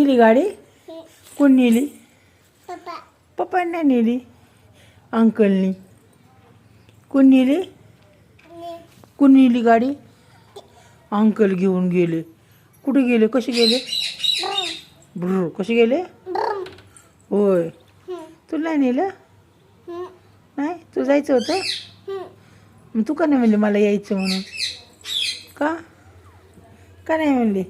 नेली गाडी? कोण नेली? पप्पाने नाही नेली, अंकलनी. कोण नेली? कोण नेली गाडी? अंकल घेऊन गेले. कुठे गेले? कसे गेले? ब्र कसे गेले? होय. तुला नाही नेलं? नाही, तू जायचं होतं. मग तू का नाही म्हणली मला यायचं म्हणून? का का नाही म्हणली?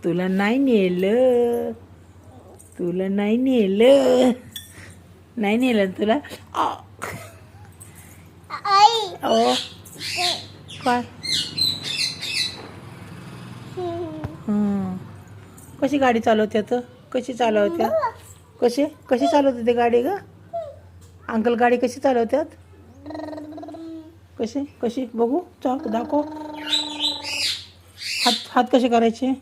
तुला नाही नेलं, तुला नाही नेलं, नाही नेलं तुला. ओ काय? कशी गाडी चालवत्यात? कशी चालवत्या? कशी कशी चालवते ते गाडी ग? अंकल गाडी कशी चालवतात? कशी कशी बघू? चाक दाखव. हात हात कसे करायचे?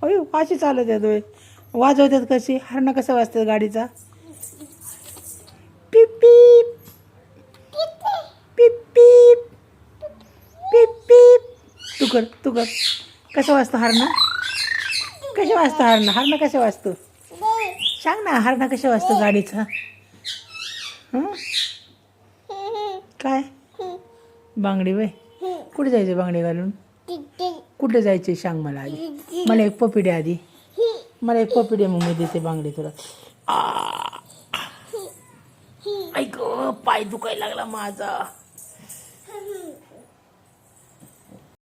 अयो अशी चालवतात होय. वाजवतात कशी? हरणं कसं वाजतात गाडीचा? पिप पिप पिप पिप पिप पिप. तू कर तू कर. कसं वाजतं हरणं? कसं वाजतं हरणं? हरणं कसं वाजतं? सांग ना, हरणं कसं वाजतं गाडीचा? काय बांगडी वय? कुठे जायचं बांगडी घालून? कुठे जायचे सांग मला आधी. मला एक पपी दे आधी. मला एक पपी दे, मग मी देते बांगडी तुला. ऐक पाय दुखायला लागला माझा.